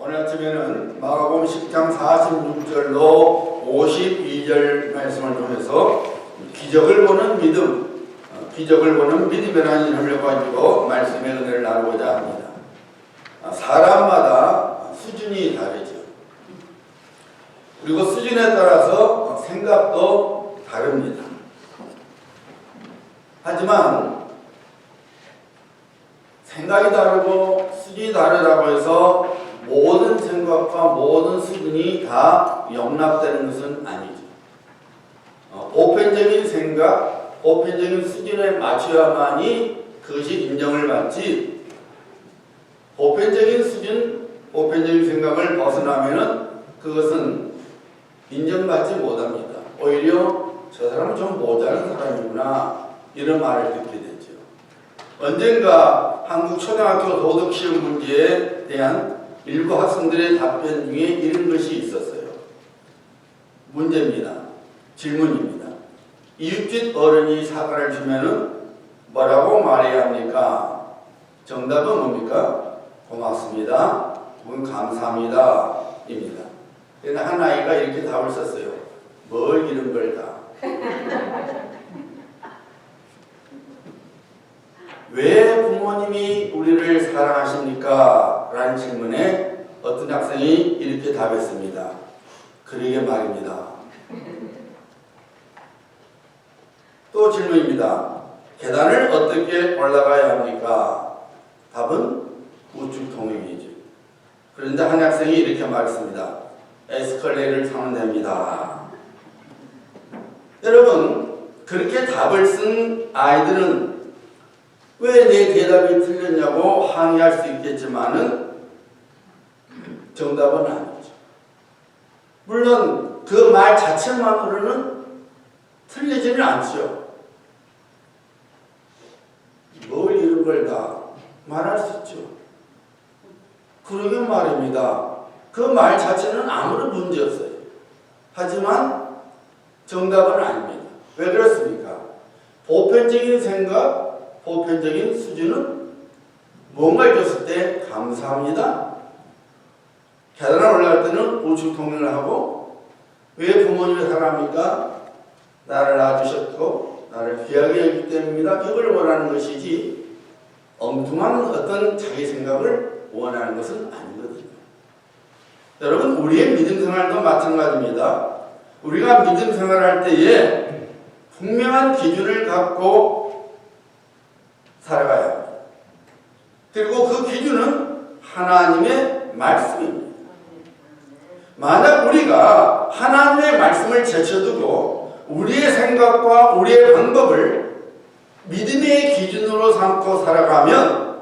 오늘 아침에는 마가복음 10장 46절로 52절 말씀을 통해서 기적을 보는 믿음, 기적을 보는 믿음이라는 이름을 가지고 말씀의 은혜를 나누고자 합니다. 사람마다 수준이 다르죠. 그리고 수준에 따라서 생각도 다릅니다. 하지만 생각이 다르고 수준이 다르다고 해서 모든 생각과 모든 수준이 다 용납되는 것은 아니죠. 보편적인 생각, 보편적인 수준에 맞춰야만이 그것이 인정을 받지, 보편적인 수준, 보편적인 생각을 벗어나면은 그것은 인정받지 못합니다. 오히려 저 사람은 좀 모자란 사람이구나 이런 말을 듣게 되죠. 언젠가 한국 초등학교 도덕시험 문제에 대한 일부 학생들의 답변 중에 이런 것이 있었어요. 문제입니다. 질문입니다. 이웃집 어른이 사과를 주면은 뭐라고 말해야 합니까? 정답은 뭡니까? 고맙습니다. 혹은 감사합니다. 입니다. 그런데 한 아이가 이렇게 답을 썼어요. 뭘 이런 걸 다. 왜 부모님이 우리를 사랑하십니까? 라는 질문에 어떤 학생이 이렇게 답했습니다. 그러게 말입니다. 또 질문입니다. 계단을 어떻게 올라가야 합니까? 답은 우측 통행이죠. 그런데 한 학생이 이렇게 말했습니다. 에스컬레이터를 타면 됩니다. 여러분, 그렇게 답을 쓴 아이들은 왜 내 대답이 틀렸냐고 항의할 수 있겠지만은 정답은 아니죠. 물론 그 말 자체만으로는 틀리지는 않죠. 뭘 이런 걸 다 말할 수 있죠. 그러게 말입니다. 그 말 자체는 아무런 문제 없어요. 하지만 정답은 아닙니다. 왜 그렇습니까? 보편적인 생각, 보편적인 수준은 뭔가를 줬을 때 감사합니다. 계단을 올라갈 때는 우측 통행을 하고, 왜 부모님을 사랑합니까? 나를 낳아주셨고 나를 귀하게 여기기 때문입니다. 그걸 원하는 것이지 엉뚱한 어떤 자기 생각을 원하는 것은 아니거든요. 여러분, 우리의 믿음 생활도 마찬가지입니다. 우리가 믿음 생활할 때에 분명한 기준을 갖고 살아가야 합니다. 그리고 그 기준은 하나님의 말씀입니다. 만약 우리가 하나님의 말씀을 제쳐두고 우리의 생각과 우리의 방법을 믿음의 기준으로 삼고 살아가면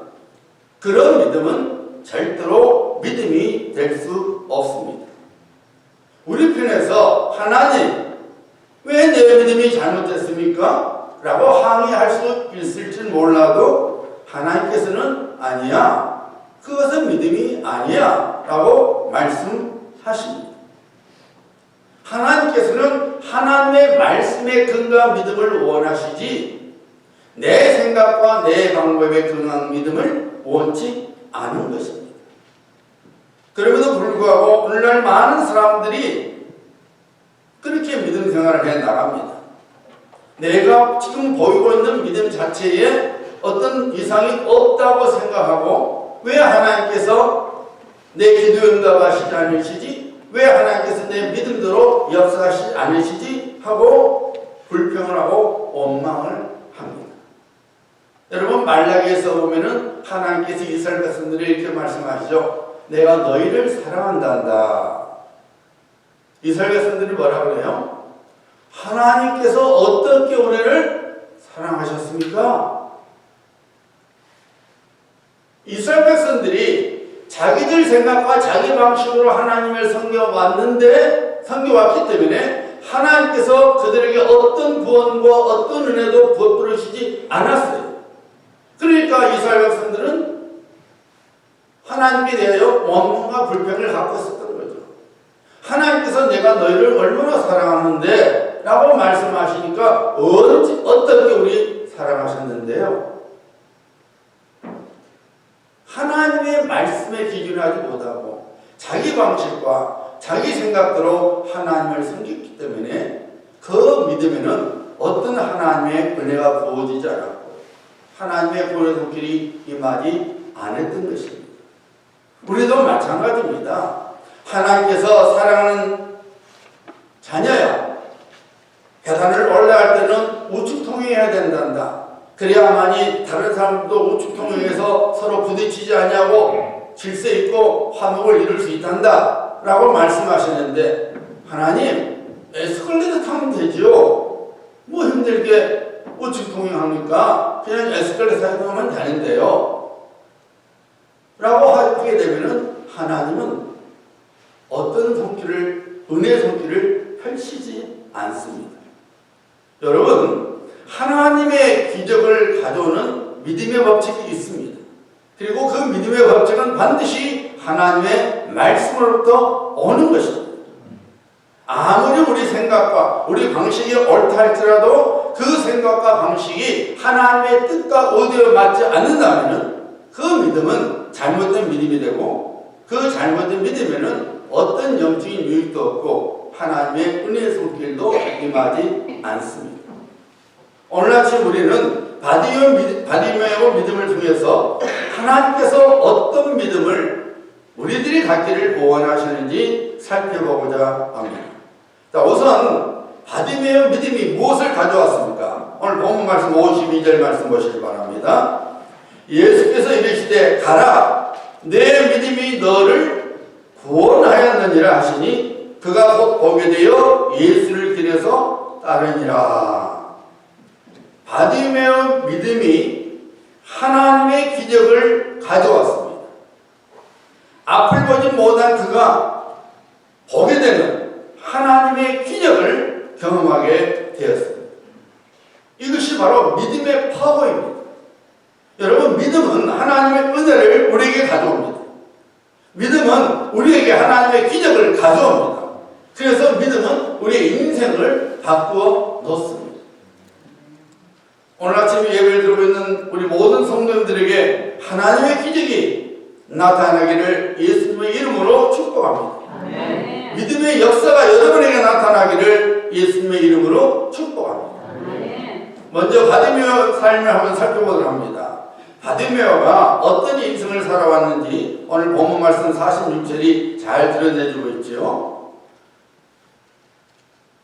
그런 믿음은 절대로 믿음이 될 수 없습니다. 우리 편에서 하나님, 왜 내 믿음이 잘못됐습니까? 라고 항의할 수 있을지 몰라도 하나님께서는 아니야, 그것은 믿음이 아니야 라고 말씀하십니다. 하나님께서는 하나님의 말씀에 근거한 믿음을 원하시지 내 생각과 내 방법에 근거한 믿음을 원치 않은 것입니다. 그럼에도 불구하고 오늘날 많은 사람들이 그렇게 믿음 생활을 해 나갑니다. 내가 지금 보이고 있는 믿음 자체에 어떤 이상이 없다고 생각하고, 왜 하나님께서 내 기도 응답하시지 않으시지? 왜 하나님께서 내 믿음대로 역사하시지 않으시지? 하고 불평을 하고 원망을 합니다. 여러분, 말라기에서 보면은 하나님께서 이스라엘 백성들이 이렇게 말씀하시죠. 내가 너희를 사랑한단다. 이스라엘 백성들이 뭐라 그래요? 하나님께서 어떻게 우리를 사랑하셨습니까? 이스라엘 백성들이 자기들 생각과 자기 방식으로 하나님을 섬겨왔기 때문에 하나님께서 그들에게 어떤 구원과 어떤 은혜도 베푸시지 않았어요. 그러니까 이스라엘 백성들은 하나님에 대하여 원망과 불평을 갖고 있었던 거죠. 하나님께서 내가 너희를 얼마나 사랑하는데 라고 말씀하시니까 어떻게 우리 사랑하셨는데요? 하나님의 말씀에 기준하지 못하고 자기 방식과 자기 생각대로 하나님을 섬겼기 때문에 그 믿음에는 어떤 하나님의 은혜가 부어지지 않았고 하나님의 구원의 손길이 임하지 않았던 것입니다. 우리도 마찬가지입니다. 하나님께서 사랑하는 자녀야, 계단을 올라갈 때는 우측 통행해야 된단다. 그래야만이 다른 사람도 우측 통행해서 서로 부딪히지 않냐고 질서 있고 화목을 이룰 수 있단다 라고 말씀하시는데, 하나님 에스컬레이터 타면 되죠. 뭐 힘들게 우측 통행합니까? 그냥 에스컬레이터 타면 되는데요 라고 하게 되면은 하나님은 어떤 손길을, 은혜의 손길을 펼치지 않습니다. 여러분, 하나님의 기적을 가져오는 믿음의 법칙이 있습니다. 그리고 그 믿음의 법칙은 반드시 하나님의 말씀으로부터 오는 것입니다. 아무리 우리 생각과 우리 방식이 옳다 할지라도 그 생각과 방식이 하나님의 뜻과 의도에 맞지 않는다면 그 믿음은 잘못된 믿음이 되고, 그 잘못된 믿음에는 어떤 영적인 유익도 없고 하나님의 은혜의 손길도 임하지 않습니다. 오늘 아침 우리는 바디메오 믿음을 통해서 하나님께서 어떤 믿음을 우리들이 갖기를 원하시는지 살펴보고자 합니다. 자, 우선 바디메오 믿음이 무엇을 가져왔습니까? 오늘 본문 말씀 52절 말씀 보시기 바랍니다. 예수께서 이르시되 가라, 내 믿음이 너를 구원하였느니라 하시니 그가 곧 보게 되어 예수를 길에서 따르니라. 바디메오 믿음이 하나님의 기적을 가져왔습니다. 앞을 보지 못한 그가 보게 되는 하나님의 기적을 경험하게 되었습니다. 이것이 바로 믿음의 파워입니다. 여러분, 믿음은 하나님의 은혜를 우리에게 가져옵니다. 믿음은 우리에게 하나님의 기적을 가져옵니다. 그래서 믿음은 우리의 인생을 바꾸어 놓습니다. 오늘 아침 예배를 드리고 있는 우리 모든 성도님들에게 하나님의 기적이 나타나기를 예수님의 이름으로 축복합니다. 네. 믿음의 역사가 여러분에게 나타나기를 예수님의 이름으로 축복합니다. 네. 먼저 바디메오 삶을 한번 살펴보도록 합니다. 바디메오가 어떤 인생을 살아왔는지 오늘 본문 말씀 46절이 잘 드러내주고 있죠.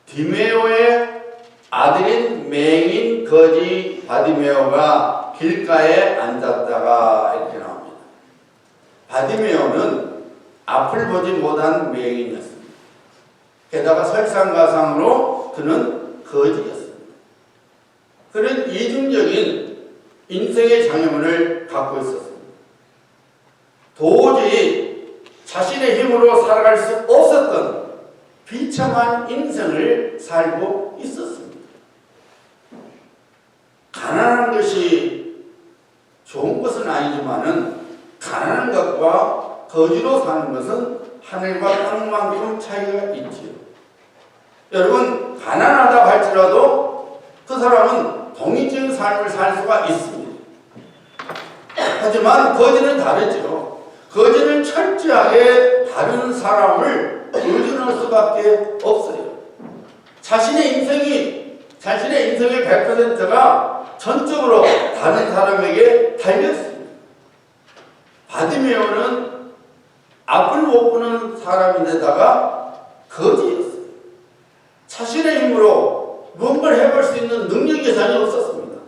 디메오의 아들인 맹인 거지 바디메오가 길가에 앉았다가 이렇게 나옵니다. 바디메오는 앞을 보지 못한 맹인이었습니다. 게다가 설상가상으로 그는 거지였습니다. 그는 이중적인 인생의 장애물을 갖고 있었습니다. 도저히 자신의 힘으로 살아갈 수 없었던 비참한 인생을 살고 있었습니다. 가난한 것이 좋은 것은 아니지만은 가난한 것과 거지로 사는 것은 하늘과 땅만큼 차이가 있지요. 여러분, 가난하다고 할지라도 그 사람은 독립적인 삶을 살 수가 있습니다. 하지만 거지는 다르죠. 거지는 철저하게 다른 사람을 의존할 수밖에 없어요. 자신의 인생의 100%가 전적으로 다른 사람에게 달렸습니다. 바디메오는 앞을 못 보는 사람인데다가 거지였어요. 자신의 힘으로 뭔가를 해볼 수 있는 능력이 전혀 없었습니다.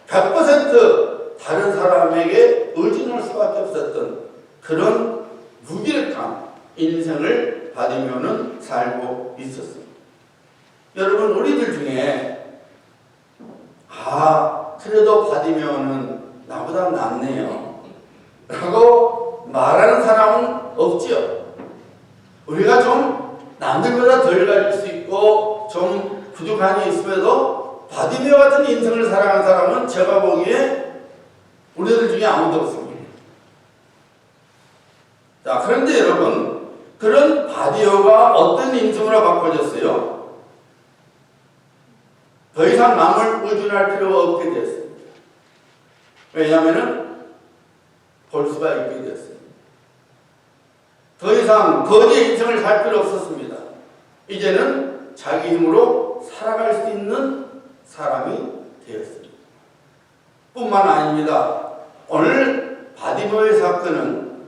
100% 다른 사람에게 의존할 수밖에 없었던 그런 무기력한 인생을 바디메오는 살고 있었습니다. 여러분, 우리들 중에 그래도 바디메오는 나보다 낫네요 라고 말하는 사람은 없지요. 우리가 좀 남들보다 덜 가질 수 있고 좀 부족함이 있음에도 바디메오 같은 인생을 살아가는 사람은 제가 보기에 우리들 중에 아무도 없습니다. 자, 그런데 여러분, 그런 바디메오가 어떤 인생으로 바꿔졌어요? 더 이상 남을 의존할 필요가 없게 됐습니다. 왜냐하면 볼 수가 있게 됐습니다. 더 이상 거지의 인생을 살 필요 없었습니다. 이제는 자기 힘으로 살아갈 수 있는 사람이 되었습니다. 뿐만 아닙니다. 오늘 바디메오의 사건은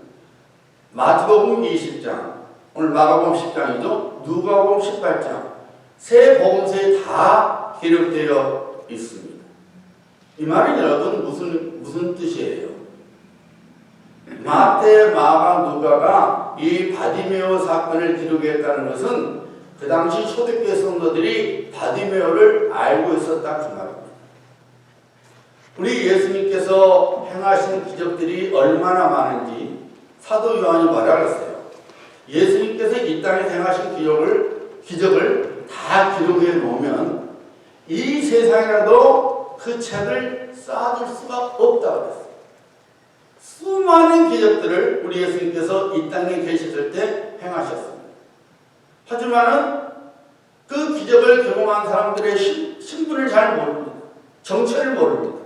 마태복음 20장, 오늘 마가복음 10장이죠. 누가복음 18장 세 복음서에 다 기록되어 있습니다. 이 말은 여러분 무슨 뜻이에요? 마태, 마가, 누가가 이 바디메오 사건을 기록했다는 것은 그 당시 초대교회 성도들이 바디메오를 알고 있었다 그 말입니다. 우리 예수님께서 행하신 기적들이 얼마나 많은지 사도 요한이 말하였어요. 예수님께서 이 땅에 행하신 기적을 다 기록해 놓으면 이 세상이라도 그 책을 쌓아둘 수가 없다고 그랬어요. 수많은 기적들을 우리 예수님께서 이 땅에 계셨을 때 행하셨습니다. 하지만은 그 기적을 경험한 사람들의 신분을 잘 모릅니다. 정체를 모릅니다.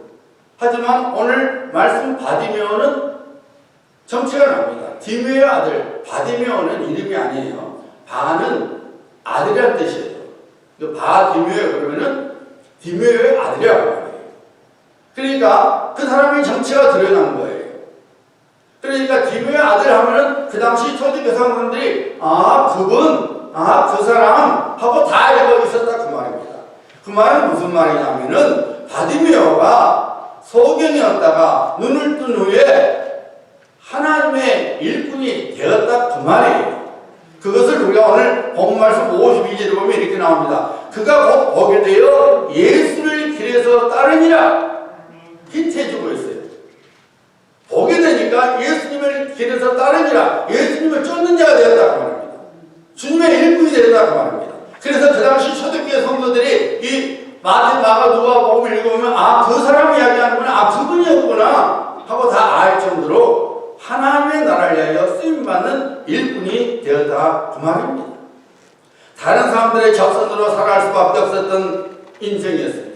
하지만 오늘 말씀 바디메오는 정체가 납니다. 디메오의 아들, 바디메오는 이름이 아니에요. 바는 아들이라는 뜻이에요. 바디메오 그러면은 디메오의 아들이라고 말해요. 그러니까 그 사람의 정체가 드러난 거예요. 그러니까 디메오의 아들 하면은 그 당시 초대교회 사람들이 그 사람 하고 다 알고 있었다 그 말입니다. 그 말은 무슨 말이냐면은 바디메오가 소경이었다가 눈을 뜬 후에 하나님의 일꾼이 되었다 그 말이에요. 그것을 우리가 오늘 본 말씀 52절에 보면 이렇게 나옵니다. 그가 곧 보게 되어 예수를 길에서 따르니라 힌트해주고 있어요. 보게 되니까 예수님을 길에서 따르니라 예수님을 쫓는 자가 되었다 그 말입니다. 주님의 일꾼이 되었다 그 말입니다. 그래서 그 당시 초대교회 성도들이 이 마태, 마가, 누가복음을 읽어보면 그 사람이 이야기하는구나, 그분이었구나 하고 다 알 정도로 하나님의 나라를 위하여 쓰임받는 일꾼이 되었다 그 말입니다. 다른 사람들의 적선으로 살아갈 수밖에 없었던 인생이었습니다.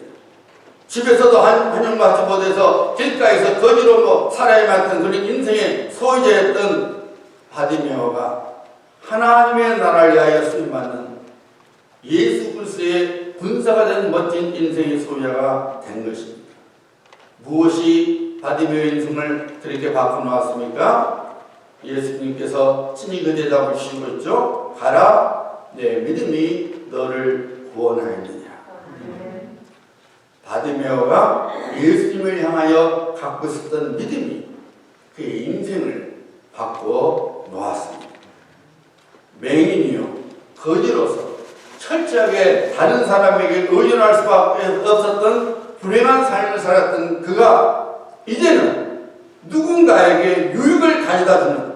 집에서도 환영받지 못해서 길가에서 거지로 살아야만 했던 그런 인생의 소유자였던 바디메오가 하나님의 나라를 위하여 쓰임받는 예수 그리스도의 군사가 된 멋진 인생의 소유자가 된 것입니다. 무엇이 바디메오의 인생을 그렇게 바꿔놓았습니까? 예수님께서 친히 그 대답을 주시고 있죠. 가라, 내 믿음이 너를 구원하였느니라. 바디메오가 예수님을 향하여 갖고 있었던 믿음이 그의 인생을 바꾸어 놓았습니다. 맹인이요 거지로서 철저하게 다른 사람에게 의존할 수밖에 없었던 불행한 삶을 살았던 그가 이제는 누군가에게 유익을 가져다주는,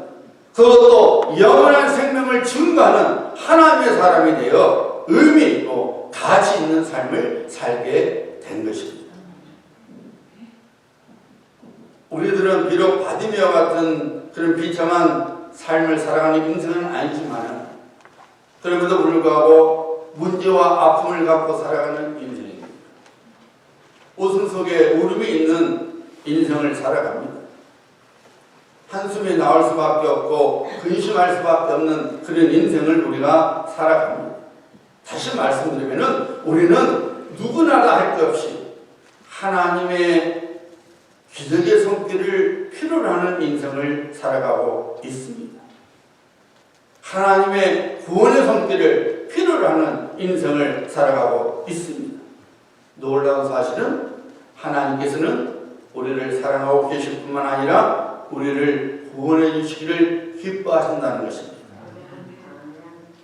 그것도 영원한 생명을 증거하는 하나님의 사람이 되어 의미 있고 가치 있는 삶을 살게 된 것입니다. 우리들은 비록 바디메오 같은 그런 비참한 삶을 살아가는 인생은 아니지만 그럼에도 불구하고 문제와 아픔을 갖고 살아가는 인생입니다. 웃음 속에 울음이 있는 인생을 살아갑니다. 한숨이 나올 수밖에 없고 근심할 수밖에 없는 그런 인생을 우리가 살아갑니다. 다시 말씀드리면은 우리는 누구나 다 할 것 없이 하나님의 기적의 손길을 필요로 하는 인생을 살아가고 있습니다. 하나님의 구원의 손길을 필요로 하는 인생을 살아가고 있습니다. 놀라운 사실은 하나님께서는 우리를 사랑하고 계실 뿐만 아니라 우리를 구원해 주시기를 기뻐하신다는 것입니다.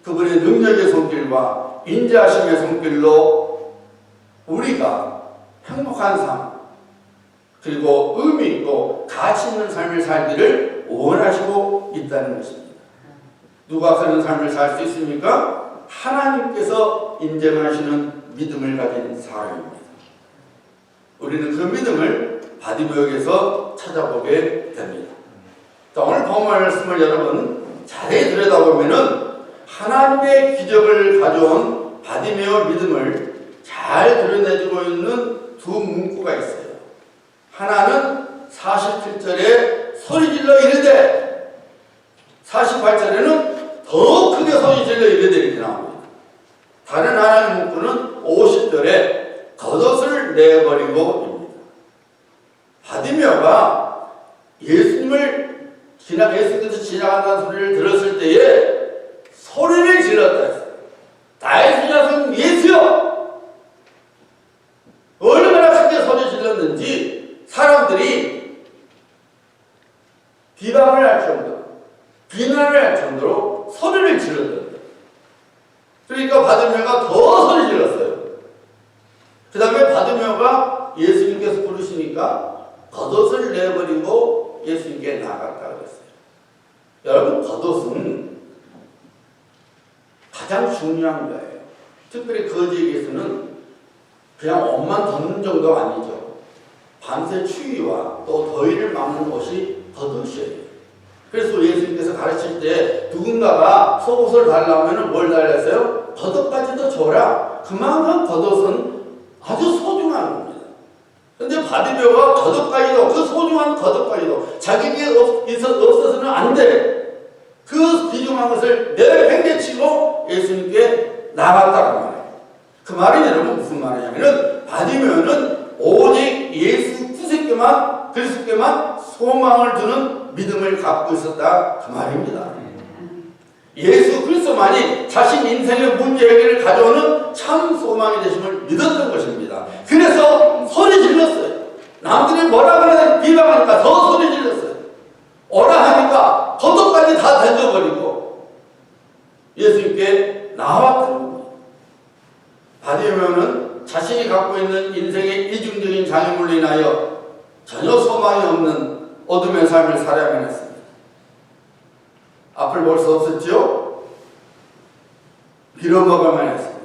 그분의 능력의 손길과 인자하심의 손길로 우리가 행복한 삶 그리고 의미 있고 가치 있는 삶을 살기를 원하시고 있다는 것입니다. 누가 그런 삶을 살 수 있습니까? 하나님께서 인정하시는 믿음을 가진 사람입니다. 우리는 그 믿음을 바디메오에서 찾아보게 됩니다. 자, 오늘 본 말씀을 여러분 자세히 들여다보면은 하나님의 기적을 가져온 바디메오 믿음을 잘 드러내주고 있는 두 문구가 있어요. 하나는 47절에 소리질러 이르되 48절에는 더 크게 소리 질러 이르되 나옵니다. 다른 하나의 문구는 50절에 겉옷을 내버리고 입니다. 바디메오가 예수님께서 지나간다는 소리를 들었을 때에 소리를 질렀다 했어요. 다윗의 자손 예수여! 얼마나 크게 소리 질렀는지 사람들이 비방을 할 정도로, 비난을 할 정도로 소리를 질렀다. 그러니까 바디메오가 더 소리 질렀어요. 그 다음에 바디메오가 예수님께서 부르시니까 겉옷을 내버리고 예수님께 나갔다 그랬어요. 여러분, 겉옷은 가장 중요한 거예요. 특별히 거지에게서는 그냥 옷만 덮는 정도가 아니죠. 밤새 추위와 또 더위를 막는 옷이 겉옷이에요. 그래서 예수님께서 가르칠 때 누군가가 속옷을 달라면 뭘 달랬어요? 겉옷까지도 줘라. 그만큼 겉옷은 아주 소중한 겁니다. 근데 바디메오가 겉옷까지도, 그 소중한 겉옷까지도 자기에게 없어서는 안 돼. 그 귀중한 것을 내팽개치고 예수님께 나갔다고 말해요. 그 말은 여러분 무슨 말이냐면은 바디메오는 오직 예수 그리스도께만 소망을 두는 믿음을 갖고 있었다 그 말입니다. 예수 그리스도만이 자신 인생의 문제 해결을 가져오는 참 소망이 되심을 믿었던 것입니다. 그래서 소리 질렀어요. 남들이 뭐라 그러든 비방하니까 더 소리 질렀어요. 오라 하니까 겉옷까지 다 던져버리고 예수님께 나왔던 겁니다. 바디메오는 자신이 갖고 있는 인생의 이중적인 장애물로 인하여 전혀 소망이 없는 어둠의 삶을 살아야만 했습니다. 앞을 볼 수 없었죠? 빌어먹어야만 했습니다.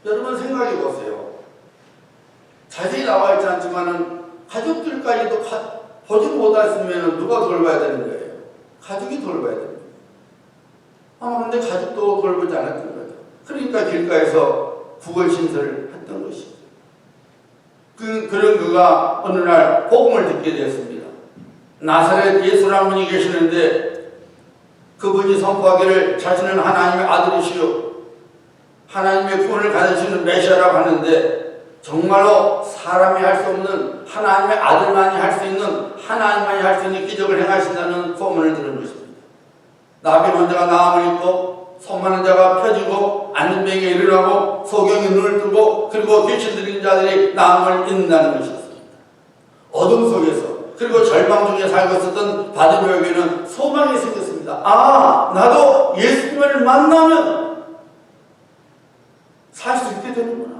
여러분 생각해 보세요. 자세히 나와 있지 않지만은 가족들까지도 보지 못했으면 누가 돌봐야 되는 거예요? 가족이 돌봐야 됩니다. 근데 가족도 돌보지 않았던 거죠. 그러니까 길가에서 구걸신설을 했던 것이죠. 그런 그가 어느 날 복음을 듣게 되었습니다. 나사렛 예수라는 분이 계시는데 그분이 선포하기를 자신은 하나님의 아들이시요 하나님의 구원을 가지시는 메시아라고 하는데 정말로 사람이 할 수 없는 하나님의 아들만이 할 수 있는 하나님만이 할 수 있는 기적을 행하신다는 소문을 들은 것입니다. 나비는 자가 나음을 입고 손만한 자가 펴지고 앉은 병에 일어나고 소경이 눈을 뜨고 그리고 귀신 들린 자들이 나음을 입는다는 것이었습니다. 어둠 속에서 그리고 절망 중에 살고 있었던 바디메오에게는 소망이 생겼습니다. 나도 예수님을 만나면 살 수 있게 되는구나.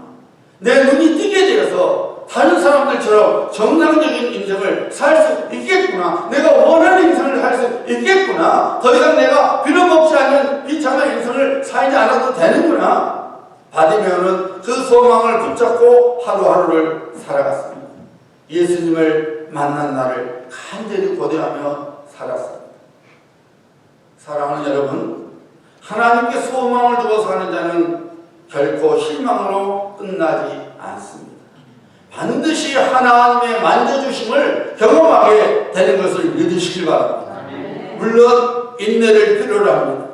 내 눈이 뜨게 되어서 다른 사람들처럼 정상적인 인생을 살 수 있겠구나. 내가 원하는 인생을 살 수 있겠구나. 더 이상 내가 빌어먹지 않는 비참한 인생을 살지 않아도 되는구나. 바디메오는 그 소망을 붙잡고 하루하루를 살아갔습니다. 예수님을 만난 날을 간절히 고대하며 살았습니다. 사랑하는 여러분, 하나님께 소망을 두고 사는 자는 결코 실망으로 끝나지 않습니다. 반드시 하나님의 만져주심을 경험하게 되는 것을 믿으시길 바랍니다. 물론 인내를 필요로 합니다.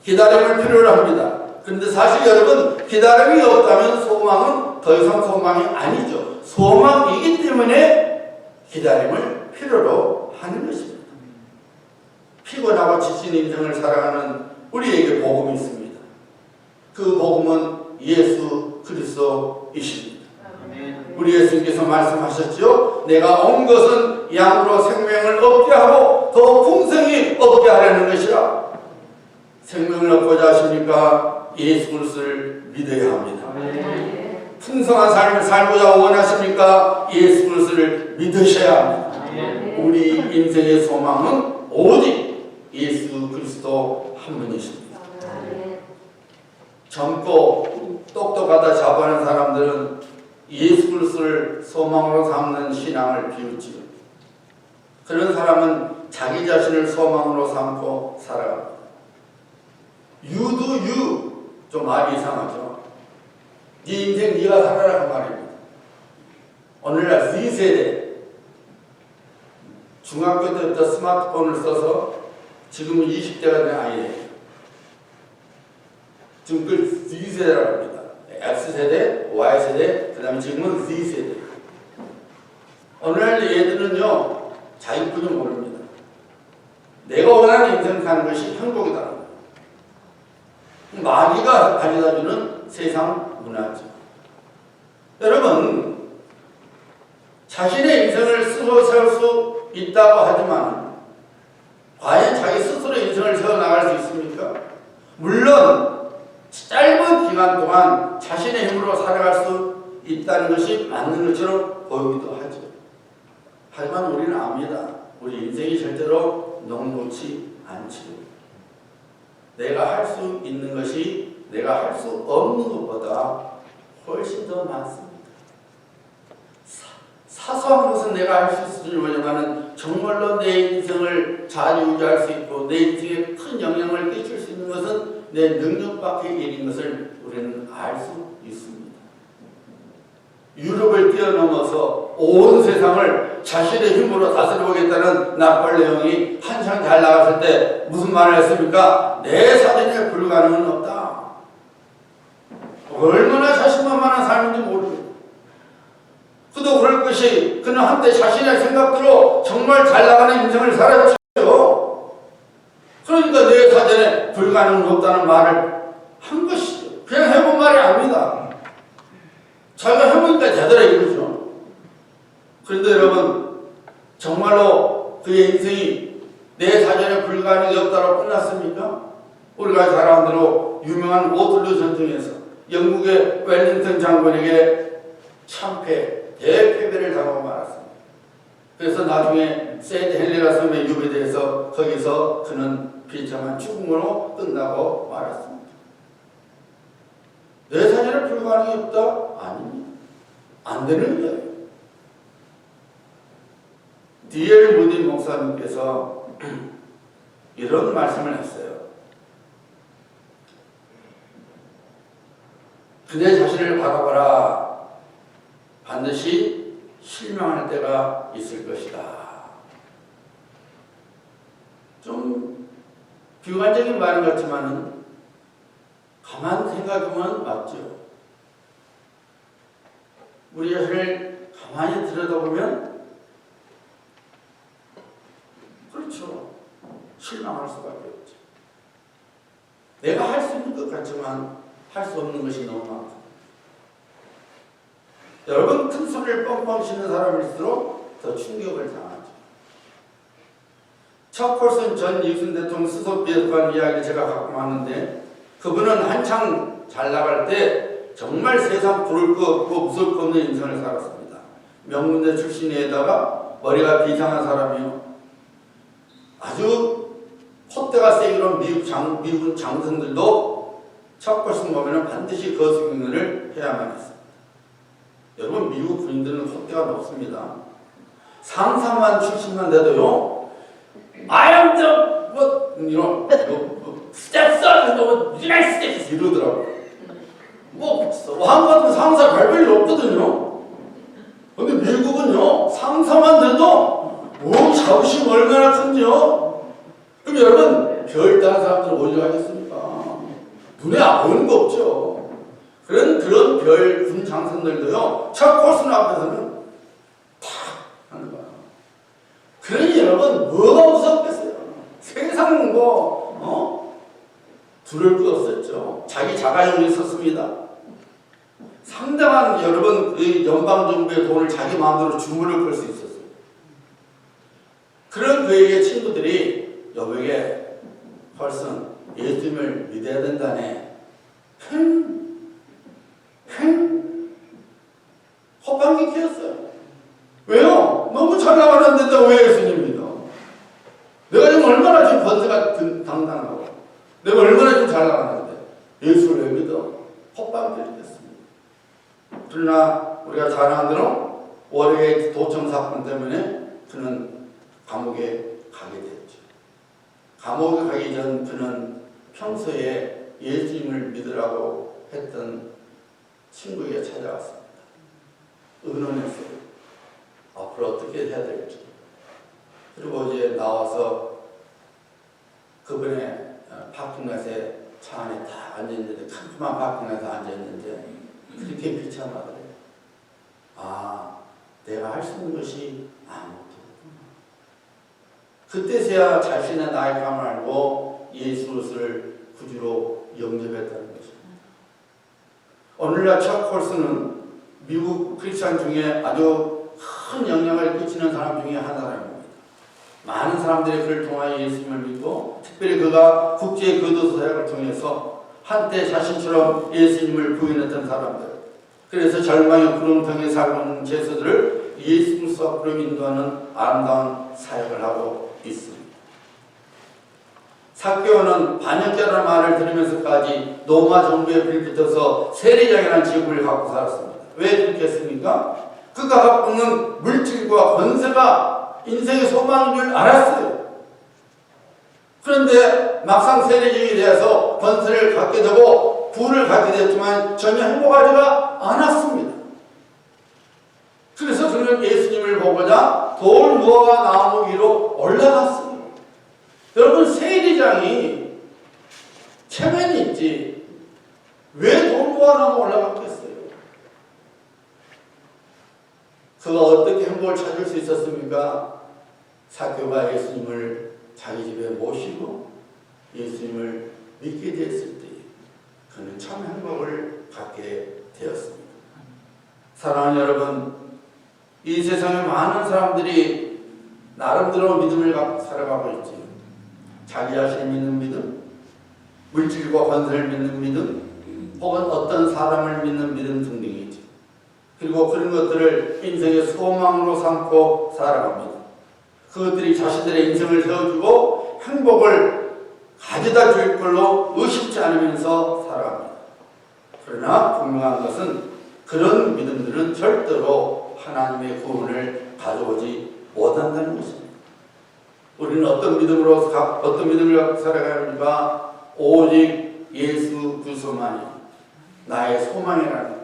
기다림을 필요로 합니다. 그런데 사실 여러분, 기다림이 없다면 소망은 더 이상 소망이 아니죠. 소망이기 때문에 기다림을 필요로 하는 것입니다. 피곤하고 지친 인생을 살아가는 우리에게 복음이 있습니다. 그 복음은 예수 그리스도이십니다. 우리 예수님께서 말씀하셨죠. 내가 온 것은 양으로 생명을 얻게 하고 더 풍성히 얻게 하려는 것이라. 생명을 얻고자 하십니까? 예수 그리스도를 믿어야 합니다. 풍성한 삶을 살고자 원하십니까? 예수 그리스도를 믿으셔야 합니다. 우리 인생의 소망은 오직 예수 그리스도 한 분이십니다. 젊고 똑똑하다 자부하는 사람들은 예수 그리스도를 소망으로 삼는 신앙을 비웃지요. 그런 사람은 자기 자신을 소망으로 삼고 살아갑니다. 유도 좀 말이 이상하죠. 네 인생 네가 살아라 그 말입니다. 오늘날 Z세대 중학교 때부터 스마트폰을 써서 지금은 20대가 된 아이예요. 지금 그걸 Z세대라고 합니다. X세대, Y세대, 그 다음에 지금은 Z세대. 오늘날 얘들은요, 자기뿐이 모릅니다. 내가 원하는 인생 사는 것이 행복이다. 마귀가 가져다주는 세상 문화죠. 여러분, 자신의 인생을 스스로 세울 수 있다고 하지만 과연 자기 스스로 인생을 세워나갈 수 있습니까? 물론 짧은 기간 동안 자신의 힘으로 살아갈 수 있다는 것이 맞는 것처럼 보이기도 하죠. 하지만 우리는 압니다. 우리 인생이 절대로 녹록지 않지요. 내가 할 수 있는 것이 내가 할 수 없는 것보다 훨씬 더 많습니다. 사소한 것은 내가 할 수 있을지 모르지만 정말로 내 인생을 좌지우지할 수 있고 내 인생에 큰 영향을 끼칠 수 있는 것은 내 능력 밖의 일인 것을 우리는 알 수 있습니다. 유럽을 뛰어넘어서 온 세상을 자신의 힘으로 다스려보겠다는 나폴레옹이 한창 잘 나갔을 때 무슨 말을 했습니까? 내 사전에 불가능은 없다. 얼마나 자신만만한 삶인지 모릅니다. 그도 그럴 것이 그는 한때 자신의 생각대로 정말 잘 나가는 인생을 살았죠. 그러니까 내 사전에 불가능은 없다는 말을 한 것이죠. 그냥 해본 말이 아닙니다. 자기가 해보니까 되더라 이거죠. 그런데 여러분, 정말로 그의 인생이 내 사전에 불가능이 없다고 끝났습니까? 우리가 잘 아는 대로 유명한 워틀루 전쟁에서 영국의 웰링턴 장군에게 대패배를 당하고 말았습니다. 그래서 나중에 세인트 헬레나 섬에 유배돼서 거기서 그는 비참한 죽음으로 끝나고 말았습니다. 내 사전에 불가능이 없다? 아닙니다. 안 되는 거예요. D.L. 무디 목사님께서 이런 말씀을 했어요. 그대 자신을 바라봐라. 반드시 실망할 때가 있을 것이다. 좀 비관적인 말인 것 같지만 가만 생각하면 맞죠. 우리 자신을 가만히 들여다보면 그렇죠. 실망할 수밖에 없죠. 내가 할 수 있는 것 같지만 할 수 없는 것이 너무 많고, 여러분 큰 소리를 뻥뻥 치는 사람일수록 더 충격을 당하죠. 척콜슨 전 닉슨 대통령 수석비에 관한 이야기를 제가 갖고 왔는데, 그분은 한창 잘 나갈 때 정말 세상 부를 거 없고 무섭고 없는 인생을 살았습니다. 명문대 출신에다가 머리가 비상한 사람이요. 아주 콧대가 세기로 미국 장성들도 척콜슨 보면 반드시 거수경련을 해야만 했습니다. 여러분, 미국 군인들은 콧대가 높습니다. 상사만 출신만 돼도요, I am the, stepson of United States 이러더라고요. 왕 같은 상사 발별이 없거든요. 근데 미국은요, 상사만 돼도 자부심 얼마나 큰지요. 그럼 여러분, 별 따는 사람들은 어디 가겠습니까? 눈에 안 보이는 거 없죠. 그런 별 군 장성들도요, 척콜슨 앞에서는 탁 하는 거야. 그러니 여러분, 뭐가 무섭겠어요? 세상 두려울 것 없었죠. 자기 자가용이 있었습니다. 상당한 여러분 그 연방정부의 돈을 자기 마음대로 주문을 걸 수 있었어요. 그런 그에게 친구들이 여보에게 펄슨 예수님을 믿어야 된다네. 헛방귀 뀌었어요. 왜요? 너무 잘 나가는데 왜 예수님 믿어? 내가 지금 얼마나 지금 번세가 당당하고 내가 얼마나 지금 잘 나가는데 예수를 왜 믿어? 헛방귀를 뀌었습니다. 그러나 우리가 잘 아는 대로 월요일 도청 사건 때문에 그는 감옥에 가게 됐죠. 감옥에 가기 전 그는 평소에 예수님을 믿으라고 했던 친구에게 찾아왔습니다. 의논했어요. 앞으로 어떻게 해야 될지. 그리고 이제 나와서 그분의 파킹plat에 차 안에 다 앉아있는데, 큼큼한 파킹plat에 앉아있는데 그렇게 비참하더래요. 아, 내가 할 수 있는 것이 아무것도 없구나. 그때서야 자신의 나약함을 알고 예수 그리스도를 구주로 영접했다는 것입니다. 오늘날 척 콜슨은 미국 크리스찬 중에 아주 큰 영향을 끼치는 사람 중에 한 사람입니다. 많은 사람들이 그를 통하여 예수님을 믿고, 특별히 그가 국제 교도소 사역을 통해서 한때 자신처럼 예수님을 부인했던 사람들, 그래서 절망의 구름통에 살고 있는 제수들을 예수 그리스도 앞으로 인도하는 아름다운 사역을 하고 있습니다. 삭개오는 반역자라는 말을 들으면서까지 로마 정부에 빌붙어서 세리장이라는 직업을 갖고 살았습니다. 왜 그렇게 했습니까? 그가 갖고 있는 물질과 권세가 인생의 소망인 줄 알았어요. 그런데 막상 세리장이 되어서 권세를 갖게 되고 부를 갖게 됐지만 전혀 행복하지가 않았습니다. 그래서 그는 예수님을 보고자 돌 무화과 나무 위로 올라갔습니다. 여러분, 세리장이 체면이 있지 왜 돌 무화과 나무 올라갔겠어요? 그가 어떻게 행복을 찾을 수 있었습니까? 삭개오가 예수님을 자기 집에 모시고 예수님을 믿게 됐을 때 그는 참 행복을 갖게 되었습니다. 사랑하는 여러분, 이 세상에 많은 사람들이 나름대로 믿음을 갖고 살아가고 있지. 자기 자신을 믿는 믿음, 물질과 권세를 믿는 믿음, 혹은 어떤 사람을 믿는 믿음 등등이지. 그리고 그런 것들을 인생의 소망으로 삼고 살아갑니다. 그것들이 자신들의 인생을 세워주고 행복을 가져다 줄 걸로 의심치 않으면서 살아갑니다. 그러나 분명한 것은 그런 믿음들은 절대로 하나님의 구원을 가져오지 못한다는 것입니다. 우리는 어떤 믿음을 갖고 살아가야 합니까? 오직 예수 그리스도만이 나의 소망이라는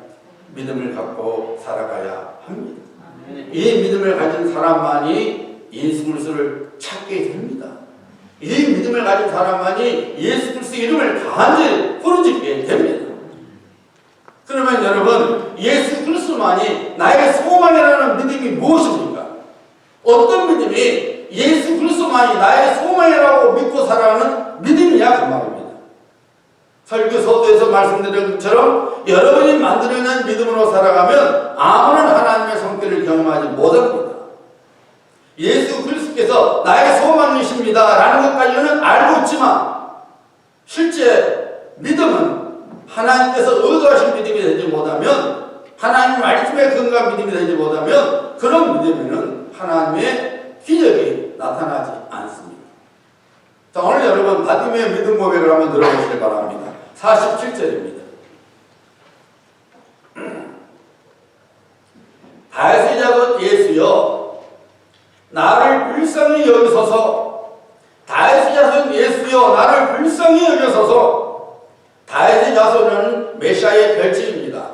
믿음을 갖고 살아가야 합니다. 이 믿음을 가진 사람만이 예수 그리스도를 찾게 됩니다. 이 믿음을 가진 사람만이 예수 그리스도 이름을 간절히 부르짖게 됩니다. 그러면 여러분, 예수 그리스도만이 나의 소망이라는 믿음이 무엇입니까? 어떤 믿음이 예수 그리스도만이 나의 소망이라고 믿고 살아가는 믿음이냐 그 말입니다. 설교서도에서 말씀드린 것처럼 여러분이 만들어낸 믿음으로 살아가면 아무런 하나님의 성격을 경험하지 못합니다. 예수 그리스도께서 나의 소망이십니다 라는 것까지는 알고 있지만 실제 믿음은 하나님께서 의도하신 믿음이 되지 못하면, 하나님 말씀에 근거한 믿음이 되지 못하면 그런 믿음에는 하나님의 기적이 나타나지 않습니다. 자, 오늘 여러분 바디메의 믿음 고백을 한번 들어보시기 바랍니다. 47절입니다. 다윗의 자손 예수여 나를 불쌍히 여기소서. 다윗의 자손 예수여 나를 불쌍히 여기소서. 다윗의 자손은 메시아의 별칭입니다.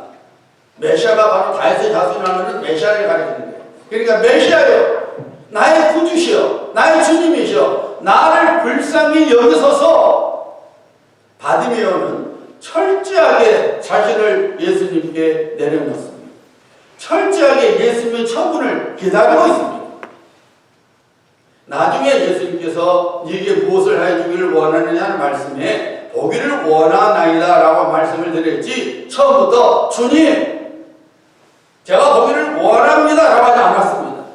메시아가 바로 다윗의 자손이라는 메시아를 가리키는 거예요. 그러니까 메시아여 나의 구주시여 나의 주님이시여 나를 불쌍히 여기소서. 바디메오는 철저하게 자신을 예수님께 내려놓습니다. 철저하게 예수님의 처분을 기다리고 있습니다. 나중에 예수님께서 네게 무엇을 해주기를 원하느냐는 말씀에 보기를 원하나이다 라고 말씀을 드렸지, 처음부터 주님 제가 보기를 원합니다 라고 하지 않았습니다.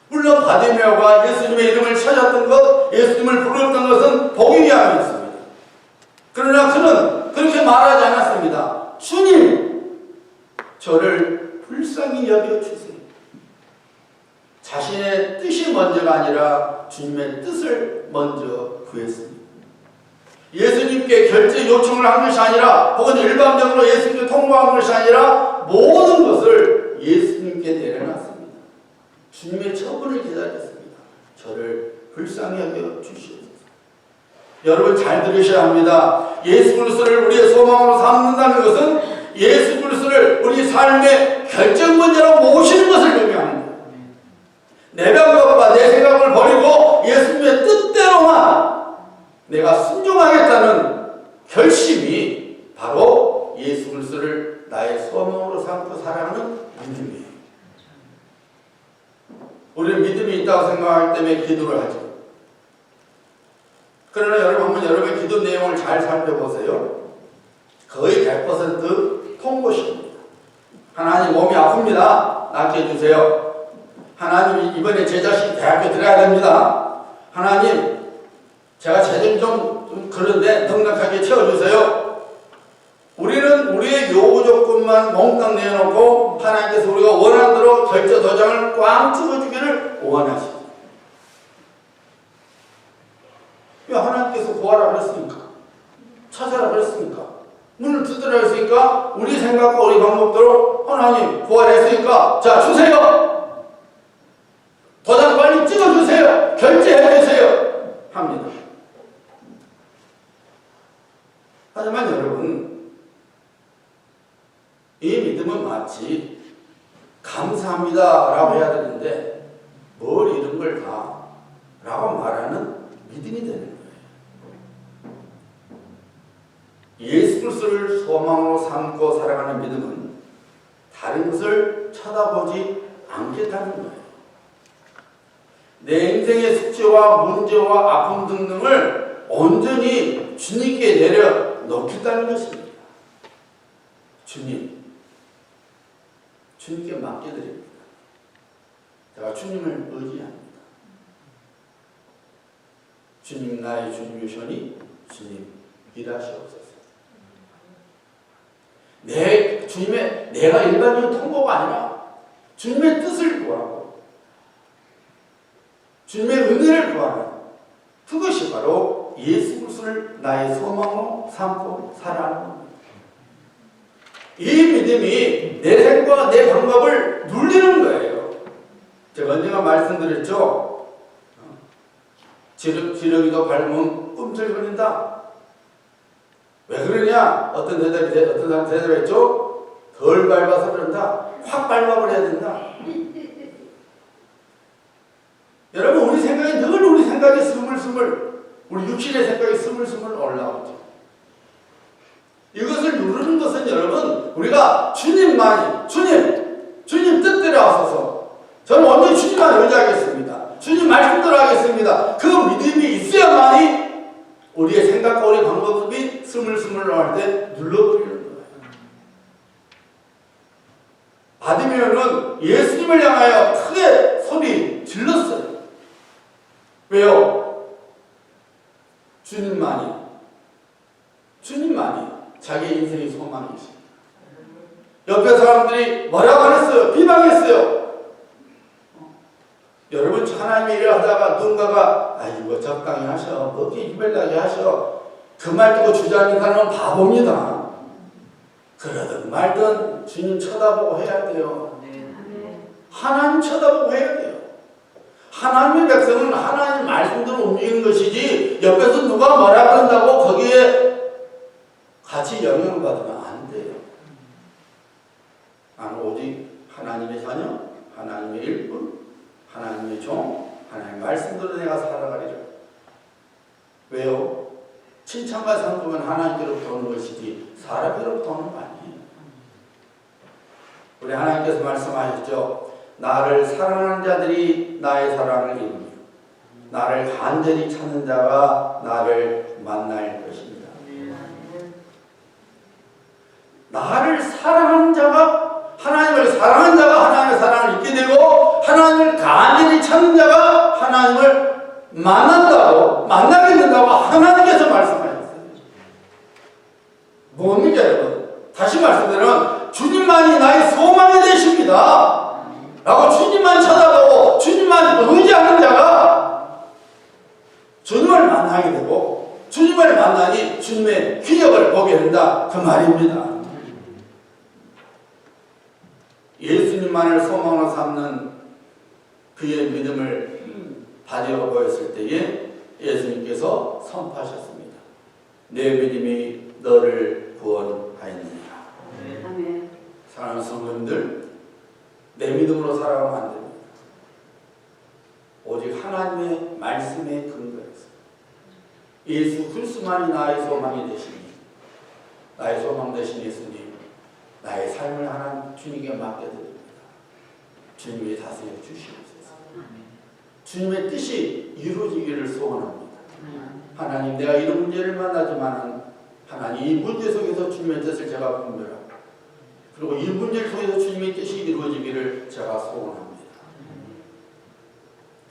물론 바디메오가 예수님의 이름을 찾았던 것, 예수님을 부르던 것은 보기 위함이었습니다. 그러나 그는 그렇게 말하지 않았습니다. 주님 저를 불쌍히 여겨주세요. 자신의 뜻이 먼저가 아니라 주님의 뜻을 먼저 구했습니다. 예수님께 결제 요청을 한 것이 아니라, 혹은 일반적으로 예수님께 통보한 것이 아니라 모든 것을 예수님께 내려놨습니다. 주님의 처분을 기다렸습니다. 저를 불쌍히 여겨 주시옵소서. 여러분 잘 들으셔야 합니다. 예수 그리스도를 우리의 소망으로 삼는다는 것은 예수 그리스도를 우리 삶의 결정문제로 모시는 것을 의미합니다. 내 방법과 내 생각을 버리고 예수님의 뜻대로만 내가 순종하겠다는 결심이 바로 예수 그리스도를 나의 소망으로 삼고 살아가는 믿음이에요. 우리는 믿음이 있다고 생각하기 때문에 기도를 하죠. 그러나 여러분 한번 여러분의 기도 내용을 잘 살펴보세요. 거의 100% 통보십니다. 하나님 몸이 아픕니다. 낫게 해주세요. 하나님 이번에 제 자식 대학교 들어가야 됩니다. 하나님 제가 재정 좀 그런데 넉넉하게 채워주세요. 우리는 우리의 요구 조건만 몽땅 내놓고 하나님께서 우리가 원하는 대로 결제 도장을 꽝 찍어주기를 원하시죠. 왜 하나님께서 구하라 그랬습니까? 찾아라 그랬습니까? 문을 두드려 했으니까 우리 생각과 우리 방법대로 하나님 구하라 했으니까 자 주세요. 도장 빨리 찍어주세요. 결제해 주세요. 합니다. 하지만 여러분 이 믿음은 마치 감사합니다 라고 해야 되는데 뭘 이런 걸 다 라고 말하는 믿음이 되는 거예요. 예수 그리스도를 소망으로 삼고 살아가는 믿음은 다른 것을 쳐다보지 않겠다는 거예요. 내 인생의 숙제와 문제와 아픔 등등을 온전히 주님께 내려놓겠다는 것입니다. 주님께 맡겨드립니다. 제가 주님을 의지합니다. 주님 나의 주님이시니 주님 일하시옵소서. 내가 일반적인 통보가 아니라 주님의 뜻을 구하고 주님의 은혜를 구하는 그것이 바로 예수 그리스도를 나의 소망으로 삼고 살아가는 겁니다. 이 믿음이 내 생각과 내 방법을 눌리는 거예요. 제가 언젠가 말씀드렸죠. 지렁이도 밟으면 꿈틀거린다. 왜 그러냐? 어떤 사람 대답했죠? 덜 밟아서 그런다. 확 밟아버려야 된다. 여러분 우리 생각이 스물스물 우리 육신의 생각이 스물스물 올라오죠. 이것을 누르는 것은 여러분 우리가 주님만이 주님 뜻대로 하소서. 저는 완전히 주님만 의지하겠습니다. 주님 말씀대로 하겠습니다. 그 믿음이 있어야만이 우리의 생각과 우리 방법이 스물스물 나올 때 눌러버리는 거예요. 바디메오는 예수님을 향하여 크게 소리 질렀어요. 왜요? 주님만이 자기 인생의 소망이십니다. 옆에 사람들이 뭐라고 안 했어요? 비방했어요. 여러분 하나님의 일을 하다가 누군가가 아이고 적당히 하셔. 그렇게 이별나게 하셔. 그 말 듣고 주저앉는 사람은 바보입니다. 그러든 말든 주님 쳐다보고 해야 돼요. 하나님 쳐다보고 해야 돼요. 하나님의 백성은 하나님 말씀대로 움직이는 것이지 옆에서 누가 뭐라 그런다고 거기에 같이 영향을 받으면 안 돼요. 나는 오직 하나님의 자녀, 하나님의 일꾼, 하나님의 종, 하나님의 말씀대로 내가 살아가리라. 왜요? 칭찬과 상품은 하나님께로부터 오는 것이지 사람께로부터 오는 거 아니에요. 우리 하나님께서 말씀하셨죠. 나를 사랑하는 자들이 나의 사랑을 이루며 나를 간절히 찾는 자가 나를 만날 것입니다. 나를 사랑하는 자가 하나님을 사랑하는 자가 하나님의 사랑을 잊게 되고 하나님을 간절히 찾는 자가 하나님을 만나게 된다고 하나님께서 말씀하셨어요. 뭡니까 여러분? 다시 말씀드리면 주님만이 나의 소망이 되십니다 라고 주님만 쳐다보고 주님만 의지하는 자가 주님을 만나게 되고 주님을 만나니 주님의 기적을 보게 된다 그 말입니다. 예수님만을 소망으로 삼는 그의 믿음을 바디어 보였을 때에 예수님께서 선포하셨습니다. 내 믿음이 너를 구원하였느니라. 아멘. 사랑하는 성도님들, 내 믿음으로 살아가면 안 됩니다. 오직 하나님의 말씀에 근거해서 예수 그리스도만이 나의 소망이 되시니, 나의 소망 되신 예수님, 나의 삶을 하나님 주님께 맡겨드립니다. 주님이 다스려 주시옵소서. 주님의 뜻이 이루어지기를 소원합니다. 하나님, 내가 이런 문제를 만나지만은 하나님, 이 문제 속에서 주님의 뜻을 제가 분별하고, 그리고 이 문제를 통해서 주님의 뜻이 이루어지기를 제가 소원합니다.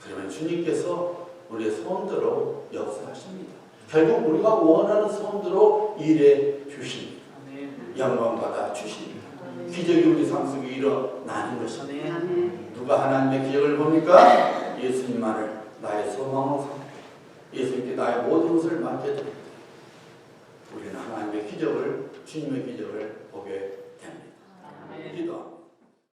그러면 주님께서 우리의 소원대로 역사하십니다. 결국 우리가 원하는 소원대로 일해 주십니다. 영광받아 주십니다. 기적이 우리 삶 속에 일어나는 것입니다. 누가 하나님의 기적을 봅니까? 예수님만을 나의 소망으로 삼고 예수님께 나의 모든 것을 맡겨드립니다. 우리는 하나님의 기적을, 주님의 기적을 보게 됩니다. 기도합니다.